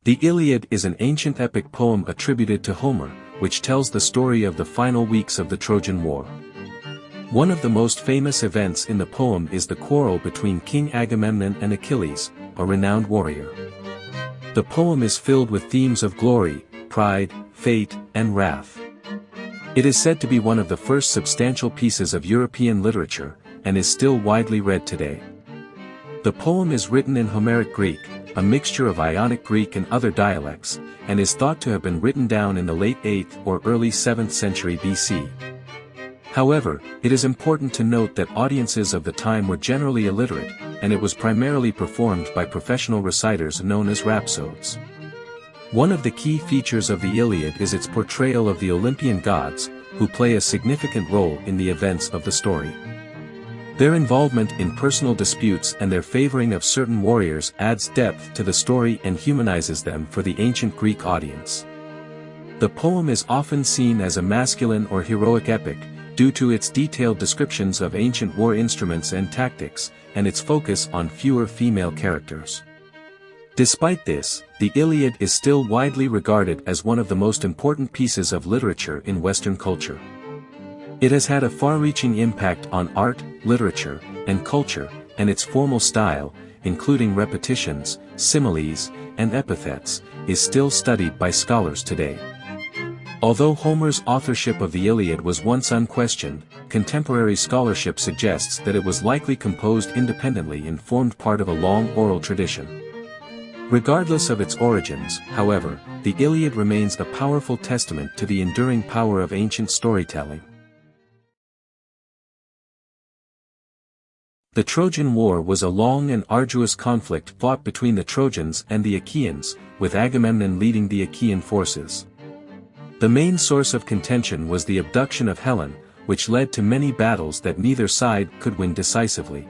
The Iliad is an ancient epic poem attributed to Homer, which tells the story of the final weeks of the Trojan War. One of the most famous events in the poem is the quarrel between King Agamemnon and Achilles, a renowned warrior. The poem is filled with themes of glory, pride, fate, and wrath. It is said to be one of the first substantial pieces of European literature, and is still widely read today. The poem is written in Homeric Greek, a mixture of Ionic Greek and other dialects, and is thought to have been written down in the late 8th or early 7th century BC. However, it is important to note that audiences of the time were generally illiterate, and it was primarily performed by professional reciters known as rhapsodes. One of the key features of the Iliad is its portrayal of the Olympian gods, who play a significant role in the events of the story. Their involvement in personal disputes and their favoring of certain warriors adds depth to the story and humanizes them for the ancient Greek audience. The poem is often seen as a masculine or heroic epic, due to its detailed descriptions of ancient war instruments and tactics, and its focus on fewer female characters. Despite this, the Iliad is still widely regarded as one of the most important pieces of literature in Western culture. It has had a far-reaching impact on art, literature, and culture, and its formal style, including repetitions, similes, and epithets, is still studied by scholars today. Although Homer's authorship of the Iliad was once unquestioned, contemporary scholarship suggests that it was likely composed independently and formed part of a long oral tradition. Regardless of its origins, however, the Iliad remains a powerful testament to the enduring power of ancient storytelling. The Trojan War was a long and arduous conflict fought between the Trojans and the Achaeans, with Agamemnon leading the Achaean forces. The main source of contention was the abduction of Helen, which led to many battles that neither side could win decisively.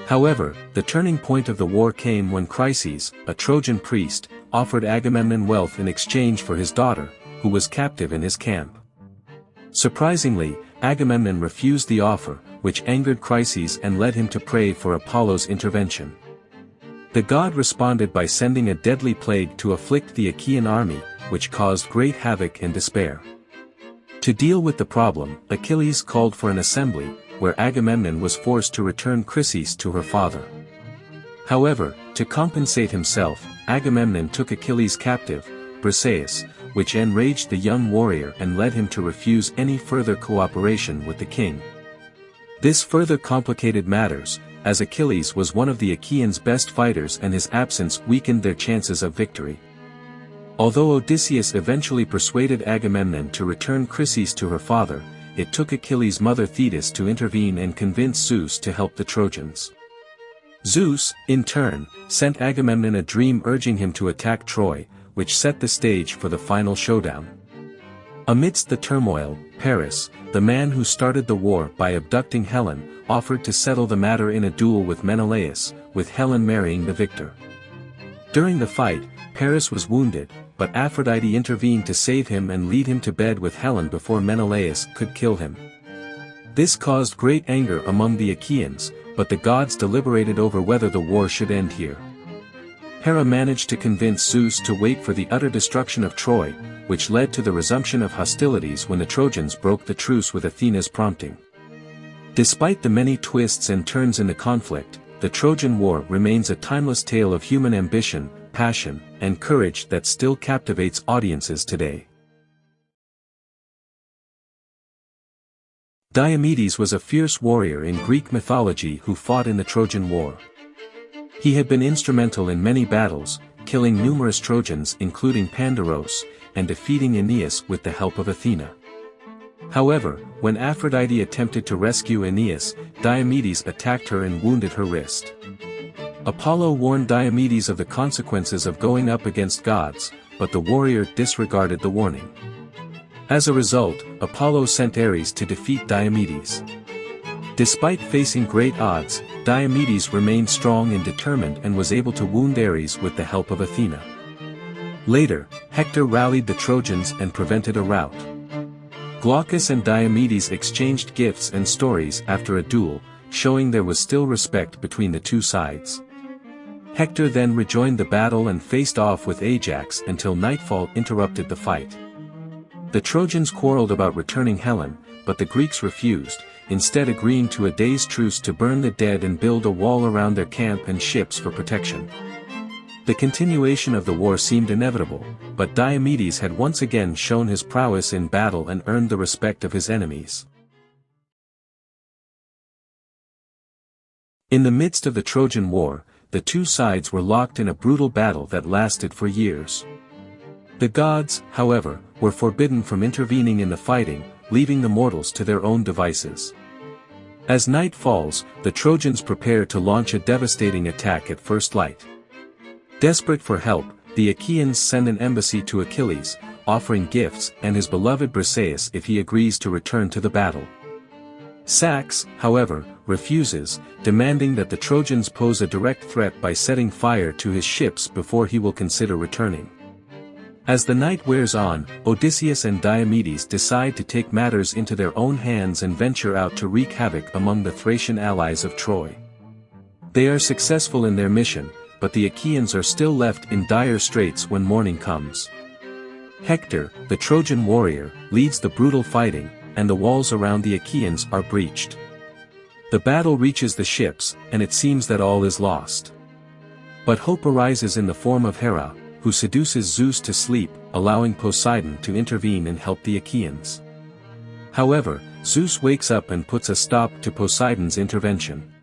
However, the turning point of the war came when Chryses, a Trojan priest, offered Agamemnon wealth in exchange for his daughter, who was captive in his camp. Surprisingly, Agamemnon refused the offer, which angered Chryses and led him to pray for Apollo's intervention. The god responded by sending a deadly plague to afflict the Achaean army, which caused great havoc and despair. To deal with the problem, Achilles called for an assembly, where Agamemnon was forced to return Chryses to her father. However, to compensate himself, Agamemnon took Achilles captive, Briseis, which enraged the young warrior and led him to refuse any further cooperation with the king. This further complicated matters, as Achilles was one of the Achaeans' best fighters and his absence weakened their chances of victory. Although Odysseus eventually persuaded Agamemnon to return Chryses to her father, it took Achilles' mother Thetis to intervene and convince Zeus to help the Trojans. Zeus, in turn, sent Agamemnon a dream urging him to attack Troy, which set the stage for the final showdown. Amidst the turmoil, Paris, the man who started the war by abducting Helen, offered to settle the matter in a duel with Menelaus, with Helen marrying the victor. During the fight, Paris was wounded, but Aphrodite intervened to save him and lead him to bed with Helen before Menelaus could kill him. This caused great anger among the Achaeans, but the gods deliberated over whether the war should end here. Hera managed to convince Zeus to wait for the utter destruction of Troy, which led to the resumption of hostilities when the Trojans broke the truce with Athena's prompting. Despite the many twists and turns in the conflict, the Trojan War remains a timeless tale of human ambition, passion, and courage that still captivates audiences today. Diomedes was a fierce warrior in Greek mythology who fought in the Trojan War. He had been instrumental in many battles, killing numerous Trojans including Pandaros, and defeating Aeneas with the help of Athena. However, when Aphrodite attempted to rescue Aeneas, Diomedes attacked her and wounded her wrist. Apollo warned Diomedes of the consequences of going up against gods, but the warrior disregarded the warning. As a result, Apollo sent Ares to defeat Diomedes. Despite facing great odds, Diomedes remained strong and determined and was able to wound Ares with the help of Athena. Later, Hector rallied the Trojans and prevented a rout. Glaucus and Diomedes exchanged gifts and stories after a duel, showing there was still respect between the two sides. Hector then rejoined the battle and faced off with Ajax until nightfall interrupted the fight. The Trojans quarreled about returning Helen, but the Greeks refused, instead agreeing to a day's truce to burn the dead and build a wall around their camp and ships for protection. The continuation of the war seemed inevitable, but Diomedes had once again shown his prowess in battle and earned the respect of his enemies. In the midst of the Trojan War, the two sides were locked in a brutal battle that lasted for years. The gods, however, were forbidden from intervening in the fighting, leaving the mortals to their own devices. As night falls, the Trojans prepare to launch a devastating attack at first light. Desperate for help, the Achaeans send an embassy to Achilles, offering gifts and his beloved Briseis if he agrees to return to the battle. Sax, however, refuses, demanding that the Trojans pose a direct threat by setting fire to his ships before he will consider returning. As the night wears on, Odysseus and Diomedes decide to take matters into their own hands and venture out to wreak havoc among the Thracian allies of Troy. They are successful in their mission, but the Achaeans are still left in dire straits when morning comes. Hector, the Trojan warrior, leads the brutal fighting, and the walls around the Achaeans are breached. The battle reaches the ships, and it seems that all is lost. But hope arises in the form of Hera, who seduces Zeus to sleep, allowing Poseidon to intervene and help the Achaeans. However, Zeus wakes up and puts a stop to Poseidon's intervention.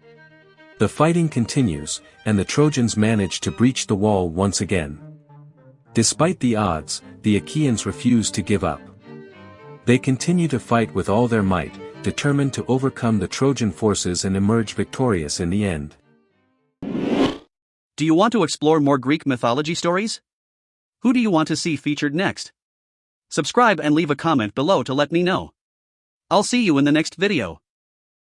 The fighting continues, and the Trojans manage to breach the wall once again. Despite the odds, the Achaeans refuse to give up. They continue to fight with all their might, determined to overcome the Trojan forces and emerge victorious in the end. Do you want to explore more Greek mythology stories? Who do you want to see featured next? Subscribe and leave a comment below to let me know. I'll see you in the next video.